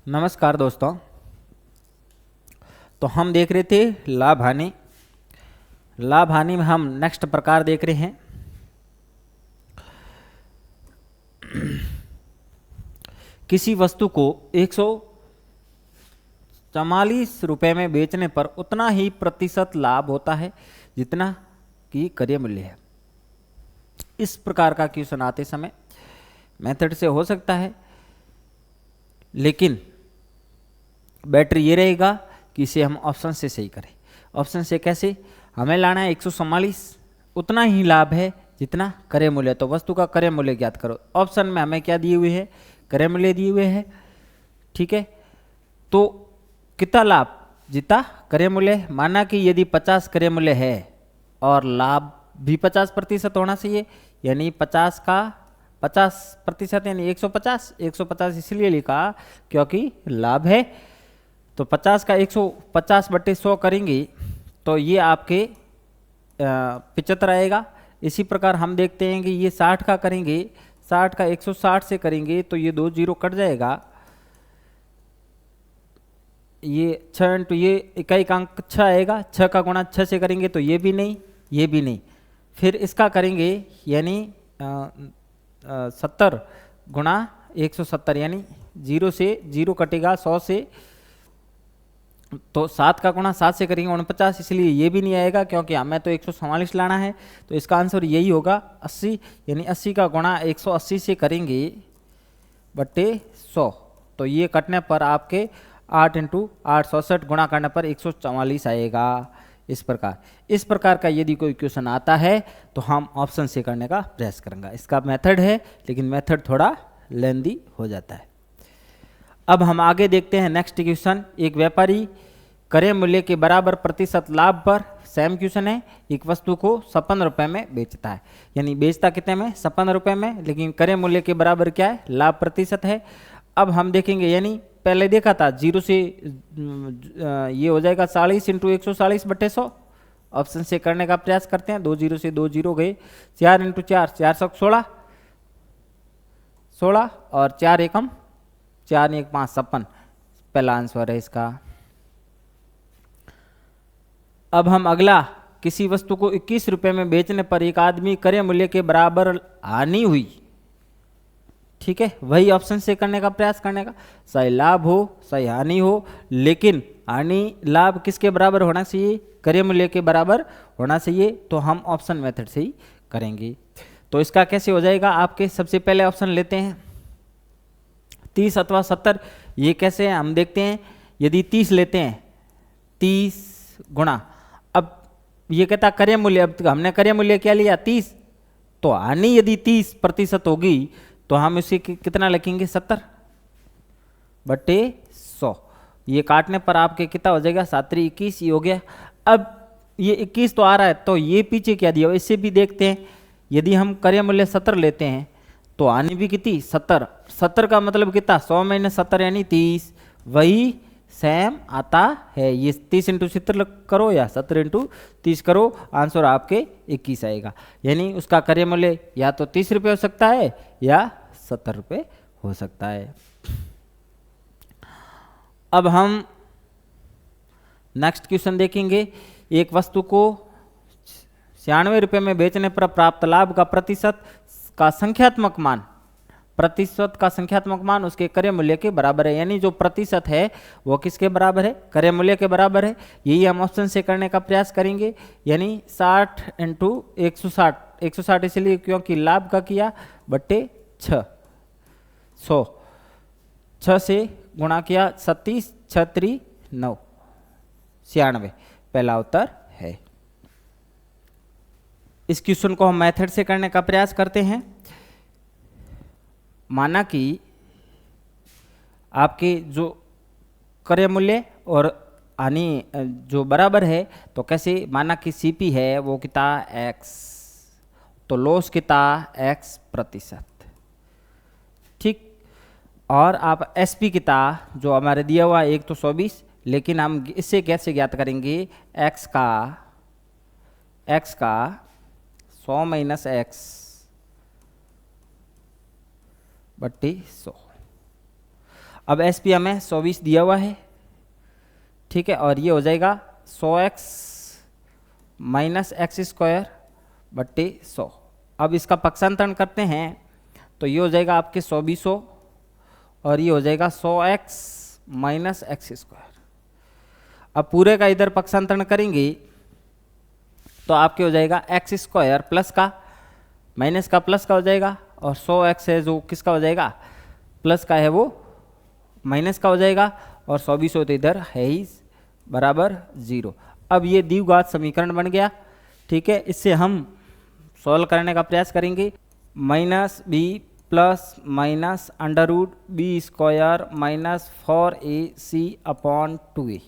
नमस्कार दोस्तों। तो हम देख रहे थे लाभ हानि। लाभ हानि में हम नेक्स्ट प्रकार देख रहे हैं। किसी वस्तु को 144 रुपये में बेचने पर उतना ही प्रतिशत लाभ होता है जितना कि क्रय मूल्य है। इस प्रकार का क्वेश्चन आते समय मेथड से हो सकता है, लेकिन बेटर ये रहेगा कि इसे हम ऑप्शन से सही करें। ऑप्शन से कैसे? हमें लाना है 144, उतना ही लाभ है जितना क्रय मूल्य। तो वस्तु का क्रय मूल्य ज्ञात करो। ऑप्शन में हमें क्या दिए हुए है? क्रय मूल्य दिए हुए है। ठीक है, तो कितना लाभ जितना क्रय मूल्य। माना कि यदि 50 क्रय मूल्य है और लाभ भी 50% होना चाहिए, यानी 50 का 50% यानी 150। 150 इसलिए लिखा क्योंकि लाभ है। तो 50 का 150/100 करेंगे तो ये आपके 75 आएगा। इसी प्रकार हम देखते हैं कि ये 60 का करेंगे, 60 का 160 से करेंगे तो ये 2 जीरो कट जाएगा। ये 6 × ये इकाई का अंक 6 आएगा। 6 का गुणा 6 से करेंगे तो ये भी नहीं, ये भी नहीं। फिर इसका करेंगे यानी 70 गुणा 170, यानी 0 से 0 कटेगा 100 से। तो 7 का गुणा 7 से करेंगे 49, इसलिए ये भी नहीं आएगा क्योंकि हमें तो 144 लाना है। तो इसका आंसर यही होगा 80, यानी 80 का गुणा 180 से करेंगे बटे 100। तो ये कटने पर आपके 8 × 8 67 गुणा करने पर 144 आएगा। इस प्रकार का यदि कोई क्वेश्चन आता है तो हम ऑप्शन से करने का प्रयास करेंगे। इसका मेथड है, लेकिन मेथड थोड़ा लेंदी हो जाता है। अब हम आगे देखते हैं नेक्स्ट क्वेश्चन। एक व्यापारी क्रय मूल्य के बराबर प्रतिशत लाभ पर, सेम क्वेश्चन है, एक वस्तु को 56 रुपये में बेचता है। यानी बेचता कितने में? 56 रुपये में, लेकिन क्रय मूल्य के बराबर क्या है? लाभ प्रतिशत है। अब हम देखेंगे, यानी पहले देखा था 0 से ये हो जाएगा 40 × 140/100। ऑप्शन से करने का प्रयास करते हैं। 2 0 से 2 0 गए। 4 × 4 416 16 और 4 एकम 4 1 5 56। पहला आंसर है इसका। अब हम अगला, किसी वस्तु को 21 रुपये में बेचने पर एक आदमी क्रय मूल्य के बराबर हानि हुई। ठीक है, वही ऑप्शन से करने का प्रयास करने का। सही लाभ हो सही हानि हो, लेकिन हानि लाभ किसके बराबर होना चाहिए? क्रय मूल्य के बराबर होना चाहिए। तो हम ऑप्शन मेथड से ही करेंगे। तो इसका कैसे हो जाएगा? आपके सबसे पहले ऑप्शन लेते हैं 30 अथवा 70। ये कैसे है हम देखते हैं। यदि 30 लेते हैं, 30 गुणा, अब ये कहता क्रय मूल्य, अब हमने क्रय मूल्य क्या लिया? 30। तो हानि यदि 30% होगी तो हम इसे कितना लिखेंगे? 70/100। ये काटने पर आपके कितना हो जाएगा? 7 × 21 ये हो गया। अब ये 21 तो आ रहा है, तो ये पीछे क्या दिया? इससे भी देखते हैं। यदि हम क्रय मूल्य 70 लेते हैं तो हानि भी कितनी? 70। 70 का मतलब कितना? 100 - 70 यानी 30। वही सेम आता है। ये 30 × 70 करो या 70 × 30 करो, आंसर आपके 21 आएगा। यानी उसका क्रय मूल्य या तो 30 रुपये हो सकता है या 70 रुपये हो सकता है। अब हम नेक्स्ट क्वेश्चन देखेंगे। एक वस्तु को 96 रुपये में बेचने पर प्राप्त लाभ का प्रतिशत का संख्यात्मक मान, प्रतिशत का संख्यात्मक मान उसके क्रय मूल्य के बराबर है। यानी जो प्रतिशत है वो किसके बराबर है? क्रय मूल्य के बराबर है। यही हम ऑप्शन से करने का प्रयास करेंगे। यानी 60 × 160, 160 इसलिए क्योंकि लाभ का किया बटे 6, 100, 6 से गुणा किया 37, 6 3 9, 96 पहला उत्तर है। इस क्वेश्चन को हम मेथड से करने का प्रयास करते हैं। माना कि आपके जो क्रय मूल्य और हानि जो बराबर है, तो कैसे? माना कि सीपी है वो कितना? x, तो लॉस कितना? x%। ठीक, और आप एसपी कितना जो हमारे दिया हुआ 1 तो 120, लेकिन हम इससे कैसे ज्ञात करेंगे? x का 100 - x बट्टी 100। अब एस पी हमें 120 दिया हुआ है, ठीक है, और ये हो जाएगा 100x माइनस एक्स स्क्वायर बट्टे 100। अब इसका पक्षांतरण करते हैं तो ये हो जाएगा आपके 100 और ये हो जाएगा 100x माइनस एक्स स्क्वायर। अब पूरे का इधर पक्षांतरण करेंगे तो आपके हो जाएगा एक्स स्क्वायर प्लस का माइनस का प्लस का हो जाएगा, और 100x है जो किसका हो जाएगा प्लस का है वो माइनस का हो जाएगा, और 100 तो इधर है ही बराबर 0। अब ये द्विघात समीकरण बन गया, ठीक है। इससे हम सॉल्व करने का प्रयास करेंगे। Minus b plus minus under root b square minus 4ac upon 2a,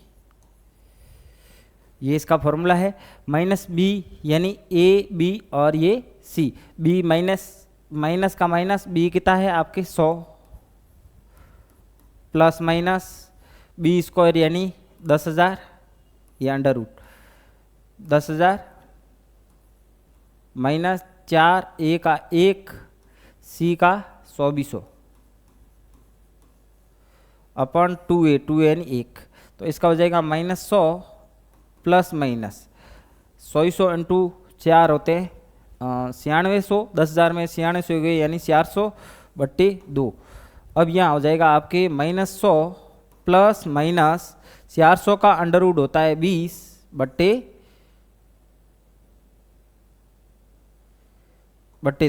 ये इसका फॉर्मूला है। माइनस बी यानी ए बी और ये सी, बी माइनस का माइनस बी कितना है आपके 100 प्लस माइनस बी स्क्वायर यानी 10,000, ये अंडर रूट 10,000 माइनस 4 ए का 1 सी का 100 अपॉन 2a यानी 1, तो इसका हो जाएगा माइनस 100 प्लस माइनस 100 इंटू 4 होते हैं 9600, 10,000 में 9600 हो गए यानी 400 बट्टे 2। अब यहाँ हो जाएगा आपके माइनस 100 प्लस माइनस 400 का अंडर रूट होता है 20 बट्टे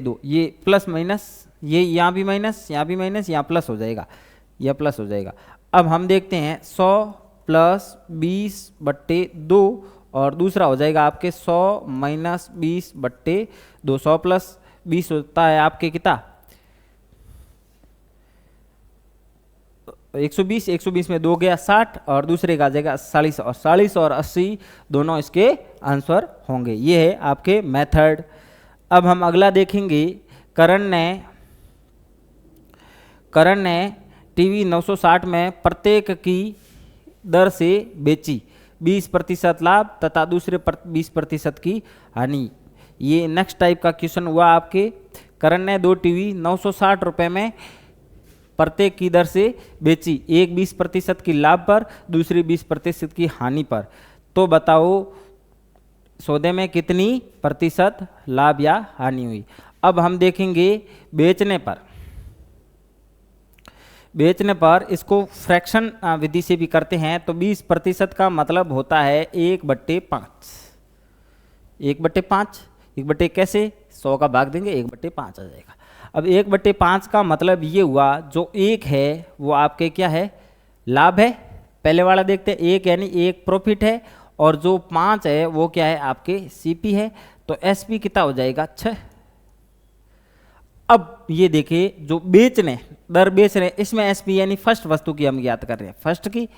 2, ये प्लस माइनस, ये यहाँ भी माइनस यहाँ भी माइनस, यहाँ प्लस हो जाएगा, यह प्लस हो जाएगा। अब हम देखते हैं 100 प्लस 20 बट्टे 2 और दूसरा हो जाएगा आपके 100 माइनस 20 बट्टे 200 प्लस 20 होता है आपके कितना 120, 120 में 2 गया 60 और दूसरे का आ जाएगा 40, और 40 और 80 दोनों इसके आंसर होंगे। ये है आपके मेथड। अब हम अगला देखेंगे। करण ने टीवी 960 में प्रत्येक की दर से बेची, 20% लाभ तथा दूसरे 20% की हानि। ये नेक्स्ट टाइप का क्वेश्चन हुआ आपके। करण ने 2 टीवी 960 रुपये में प्रत्येक की दर से बेची, एक 20% की लाभ पर दूसरी 20% की हानि पर। तो बताओ सौदे में कितनी प्रतिशत लाभ या हानि हुई। अब हम देखेंगे बेचने पर इसको फ्रैक्शन विधि से भी करते हैं। तो 20% का मतलब होता है 1/5, 1/5, 1/, कैसे 100 का भाग देंगे 1/5 आ जाएगा। अब 1/5 का मतलब ये हुआ जो 1 है वो आपके क्या है लाभ है। पहले वाला देखते हैं, 1 यानी 1 प्रॉफिट है, और जो 5 है वो क्या है आपके सीपी है। तो एसपी कितना हो जाएगा 6। अब ये देखिए जो बेच रहे इसमें एसपी यानी फर्स्ट वस्तु की हम ज्ञात कर रहे हैं, फर्स्ट की,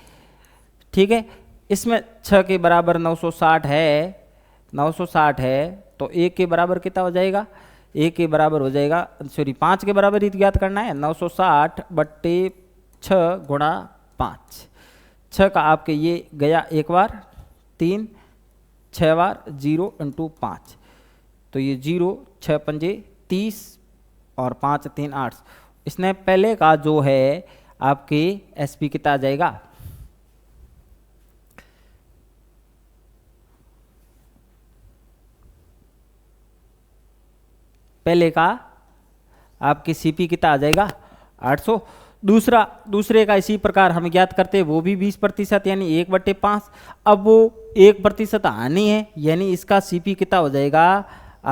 ठीक है। इसमें 6 के बराबर 960 है, तो 1 के बराबर कितना हो जाएगा 1 के बराबर हो जाएगा, सॉरी 5 के बराबर ही ज्ञात करना है, 960 बट्टे 6 गुणा 5। 6 का आपके ये गया एक बार 3, 6 बार 0 इंटू 5, तो ये 0 6 पंजे 30 और 5 3 8। इसने पहले का जो है आपके एसपी कितना आ जाएगा, पहले का आपके सीपी कितना आ जाएगा 800। दूसरे का इसी प्रकार हम ज्ञात करते हैं, वो भी 20% यानी 1/5। अब वो 1% हानि है यानी इसका सीपी कितना हो जाएगा,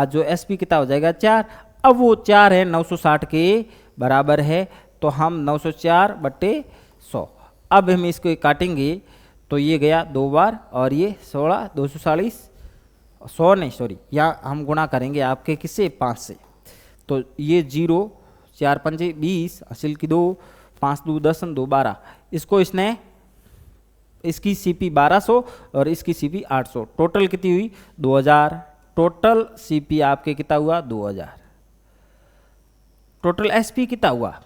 जो एसपी कितना हो जाएगा 4। अब वो 4 है 960 के बराबर है, तो हम 904/100। अब हम इसको काटेंगे तो ये गया 2 बार और ये 16 240 100 नहीं सॉरी, यहाँ हम गुणा करेंगे आपके किससे 5 से। तो ये 0 4 पंजे 20 हासिल की 2 5 2 10 2 12। इसको इसकी सीपी 1200 और इसकी सीपी 800, टोटल कितनी हुई 2000। टोटल सीपी आपके कितना हुआ 2000। टोटल एसपी कितना हुआ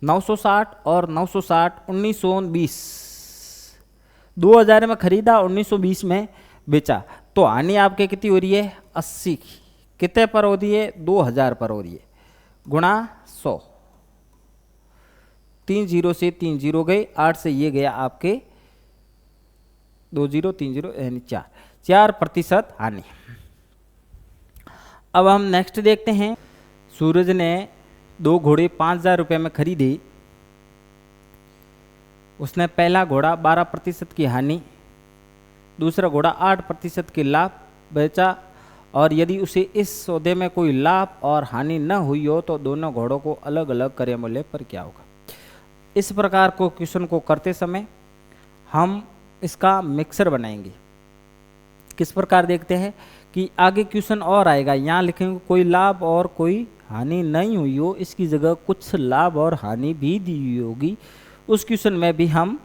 960 और 960 1920, 2000 में खरीदा 1920 में बेचा, तो हानि आपके कितनी हो रही है 80 की, कितने पर हो रही है 2000 पर हो रही है, गुणा 100 3 जीरो से 3 जीरो गए, 8 से ये गया आपके 2 जीरो 3 जीरो यानी 4% हानि। अब हम नेक्स्ट देखते हैं, सूरज ने 2 घोड़े 5,000 रुपये में खरीदे। उसने पहला घोड़ा 12% की हानि, दूसरा घोड़ा 8% की लाभ बेचा, और यदि उसे इस सौदे में कोई लाभ और हानि न हुई हो तो दोनों घोड़ों को अलग अलग क्रय मूल्य पर क्या होगा। इस प्रकार को क्वेश्चन को करते समय हम इसका मिक्सर बनाएंगे। किस प्रकार देखते हैं कि आगे क्वेश्चन और आएगा, यहाँ लिखेंगे कोई लाभ और कोई हानि नहीं हुई हो, इसकी जगह कुछ लाभ और हानि भी दी हुई होगी। उस क्वेश्चन में भी हम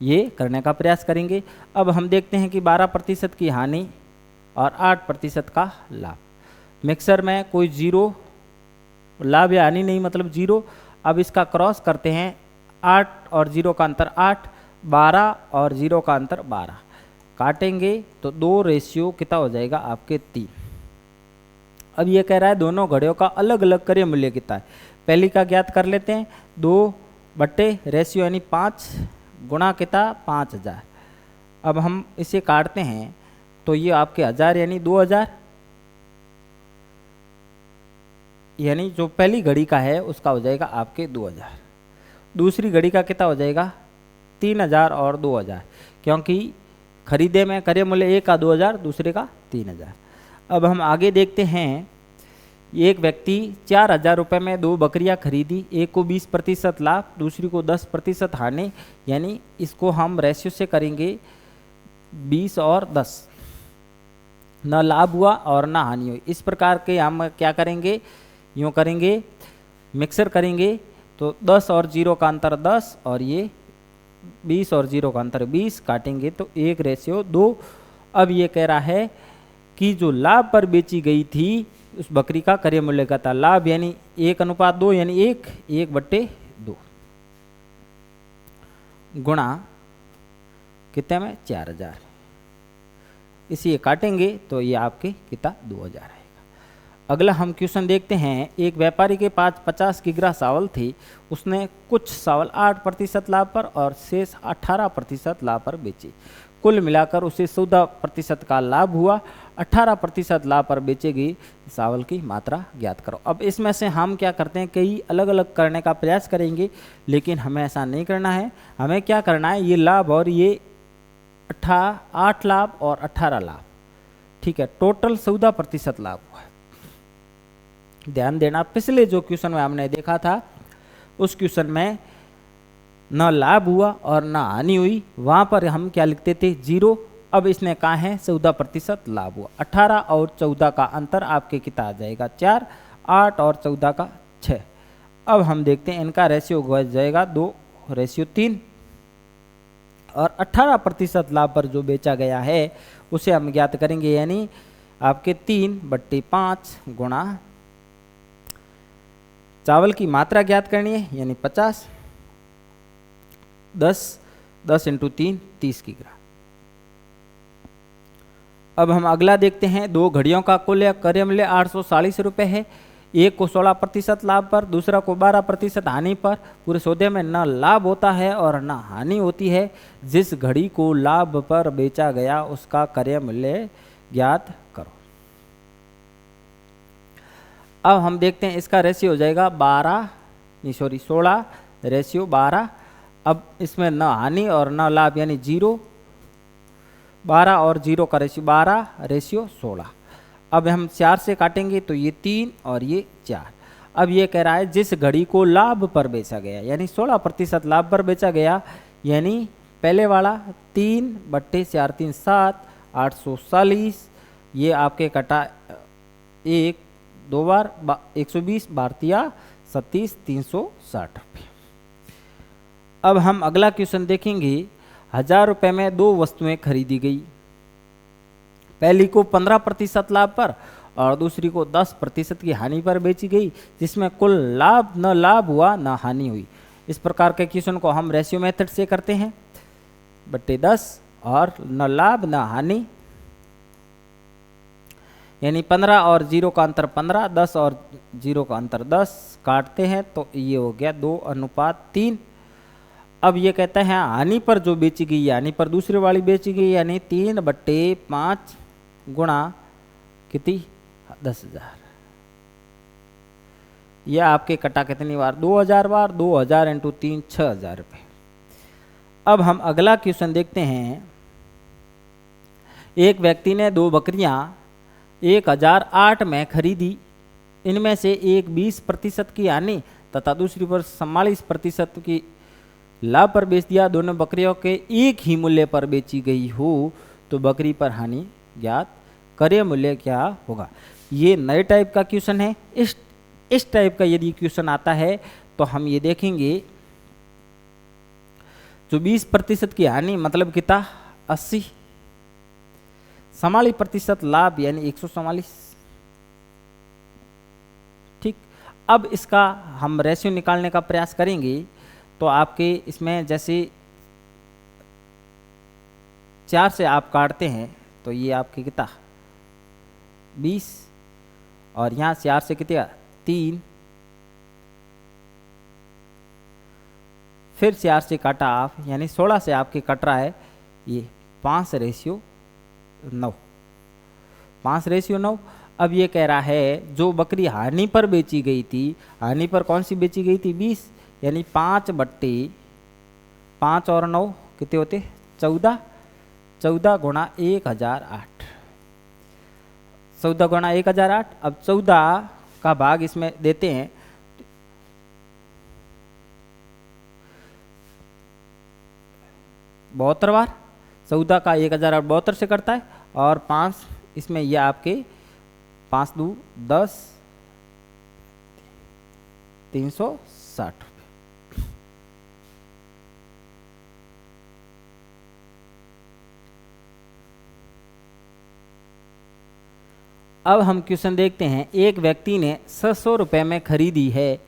ये करने का प्रयास करेंगे। अब हम देखते हैं कि 12% की हानि और 8% का लाभ। मिक्सर में कोई जीरो लाभ या हानि नहीं, मतलब जीरो। अब इसका क्रॉस करते हैं, 8 और 0 का अंतर 8, 12 और 0 का अंतर 12, काटेंगे तो 2 रेशियो कितना हो जाएगा आपके 3। अब ये कह रहा है दोनों घड़ियों का अलग अलग क्रय मूल्य कितना है। पहली का ज्ञात कर लेते हैं, 2 बट्टे रेशियो यानी 5 गुणा कितना 5000। अब हम इसे काटते हैं तो ये आपके 1000 यानी 2000, यानी जो पहली घड़ी का है उसका हो जाएगा आपके 2000। दूसरी घड़ी का कितना हो जाएगा 3000 और 2000, क्योंकि खरीदे में क्रय मूल्य एक का 2000, दूसरे का 3000। अब हम आगे देखते हैं, एक व्यक्ति 4000 रुपये में 2 बकरियां खरीदी, एक को 20% लाभ, दूसरी को 10% हानि, यानी इसको हम रेशियो से करेंगे 20 और 10, न लाभ हुआ और न हानि हुई। इस प्रकार के हम क्या करेंगे, यूँ करेंगे, मिक्सर करेंगे तो 10 और 0 का अंतर 10 और ये 20 और 0 का अंतर 20, काटेंगे तो 1:2। अब ये कह रहा है कि जो लाभ पर बेची गई थी उस बकरी का क्रय मूल्य का था, लाभ यानी 1:2 यानी 1/2 गुणा कितने में 4000, इसी काटेंगे तो ये आपके कितना 2000 आएगा। अगला हम क्वेश्चन देखते हैं, एक व्यापारी के पास 50 किग्रा चावल थे, उसने कुछ चावल 8% लाभ पर और शेष 18% लाभ पर बेचे। कुल मिलाकर उसे 14% का लाभ हुआ। 18% लाभ पर बेचे गए चावल की मात्रा ज्ञात करो। अब इसमें से हम क्या करते हैं, कई अलग अलग करने का प्रयास करेंगे, लेकिन हमें ऐसा नहीं करना है। हमें क्या करना है, ये लाभ और ये 8 लाभ और 18 लाभ, ठीक है, टोटल 14% लाभ हुआ है। ध्यान देना, पिछले जो क्वेश्चन में हमने देखा था उस क्वेश्चन में न लाभ हुआ और न हानि हुई, वहां पर हम क्या लिखते थे 0। अब इसने कहा है 14% लाभ हुआ। 18 और 14 का अंतर आपके कितना आ जाएगा 4, 8 और 14 का 6। अब हम देखते हैं इनका रेशियो हो जाएगा 2:3, और 18% लाभ पर जो बेचा गया है उसे हम ज्ञात करेंगे, यानी आपके 3/5 गुणा चावल की मात्रा ज्ञात करनी है, यानी 50, 10 × 3 30 किग्रा। अब हम अगला देखते हैं, 2 घड़ियों का कुल क्रय मूल्य 840 रुपये है। एक को 16% लाभ पर, दूसरा को 12% हानि पर। पूरे सौदे में न लाभ होता है और न हानि होती है। जिस घड़ी को लाभ पर बेचा गया उसका क्रय मूल्य ज्ञात करो। अब हम देखते हैं इसका रेशियो हो जाएगा 16:12। अब इसमें न हानि और न लाभ यानी 0, 12 और 0 का रेशियो 12:16। अब हम 4 से काटेंगे तो ये 3 और ये 4। अब ये कह रहा है जिस घड़ी को लाभ पर बेचा गया, यानी 16% लाभ पर बेचा गया, यानी पहले वाला 3/4 3 7 840, ये आपके कटा 1 2 बार 120 भारतीय 37 360 रुपये। अब हम अगला क्वेश्चन देखेंगे, 1000 रुपये में 2 वस्तुएं खरीदी गई। पहली को 15% लाभ पर और दूसरी को 10% की हानि पर बेची गई, जिसमें कुल लाभ न लाभ हुआ न हानि हुई। इस प्रकार के क्वेश्चन को हम रेशियो मेथड से करते हैं, /10 और न लाभ न हानि, यानी 15 और 0 का अंतर 15, 10 और 0 का अंतर 10, काटते हैं तो ये हो गया 2:3। अब ये कहता है हानि पर जो बेची गई, हानि पर दूसरी वाली बेची गई, यानी 3/5 गुणा कितनी 10,000। यह आपके कटा कितनी बार 2,000 बार, 2,000 इंटू 3 6,000 रुपये। अब हम अगला क्वेश्चन देखते हैं। एक व्यक्ति ने 2 बकरियां 1,008 में खरीदी, इनमें से एक 20% की हानि तथा दूसरी पर 44% की लाभ पर बेच दिया। दोनों बकरियों के एक ही मूल्य पर बेची गई हो तो बकरी पर हानि ज्ञात क्रय मूल्य क्या होगा। ये नए टाइप का क्वेश्चन है। इस टाइप का यदि क्वेश्चन आता है तो हम ये देखेंगे, जो 20% की हानि मतलब कितना 80, 44% लाभ यानी 144। ठीक, अब इसका हम रेशियो निकालने का प्रयास करेंगे। तो आपके इसमें जैसे 4 से आप काटते हैं तो ये आपके कितना 20, और यहाँ 4 से कितना 3, फिर 4 से काटा आप, यानी 16 से आपके कट रहा है ये 5:9, 5:9। अब ये कह रहा है जो बकरी हानि पर बेची गई थी, हानि पर कौन सी बेची गई थी 20, यानी 5/5 और 9 कितने होते 14, 14 गुणा 1,008, 14 गुणा 1,008। अब 14 का भाग इसमें देते हैं, बहत्तर बार, 14 का 1,072 से करता है, और 5 इसमें यह आपके 5 दूँ 10, 360 रुपये। अब हम क्वेश्चन देखते हैं। एक व्यक्ति ने 600 रुपये में खरीदी है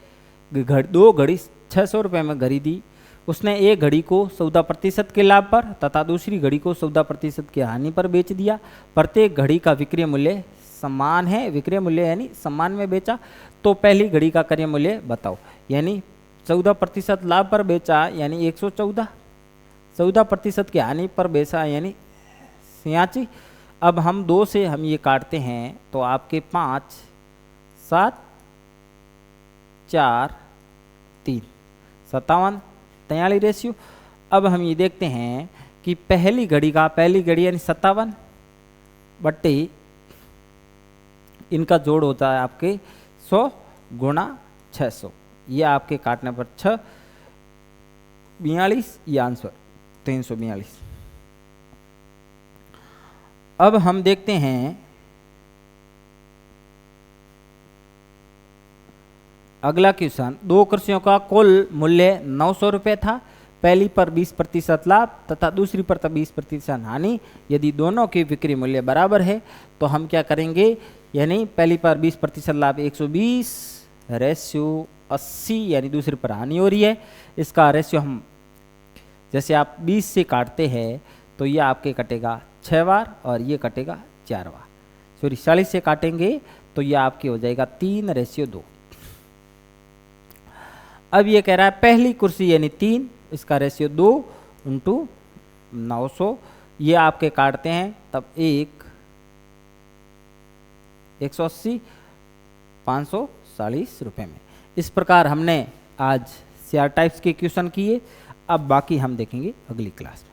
2 घड़ी, 600 रुपये में खरीदी। उसने एक घड़ी को 14% के लाभ पर तथा दूसरी घड़ी को 14% की हानि पर बेच दिया। प्रत्येक घड़ी का विक्रय मूल्य समान है, विक्रय मूल्य यानी समान में बेचा। तो पहली घड़ी का क्रय मूल्य बताओ, यानी 14% लाभ पर बेचा यानी 114, 14% की हानि पर बेचा यानी 86। अब हम 2 से हम ये काटते हैं तो आपके 5, 7, 4, 3, 57, 43 रेशियो। अब हम ये देखते हैं कि पहली घड़ी यानी 57 बट्टे इनका जोड़ होता है आपके 100 गुणा 600, ये आपके काटने पर 6, 42, ये आंसर 342। अब हम देखते हैं अगला क्वेश्चन। 2 कृषियों का कुल मूल्य 900 रुपये था। पहली पर 20% लाभ तथा दूसरी पर 20% हानि। यदि दोनों के बिक्री मूल्य बराबर है तो हम क्या करेंगे, यानी पहली पर 20% लाभ 120 रेशियो 80, यानी दूसरी पर हानि हो रही है। इसका रेशियो हम जैसे आप 20 से काटते हैं तो ये आपके कटेगा 6 बार और ये कटेगा 4 बार। सॉरी 40 से काटेंगे तो ये आपके हो जाएगा 3:2। अब ये कह रहा है पहली कुर्सी यानी 3, इसका रेशियो 2 × 900, ये आपके काटते हैं तब 180, 540 रुपये में। इस प्रकार हमने आज CR टाइप्स के क्वेश्चन किए। अब बाकी हम देखेंगे अगली क्लास में।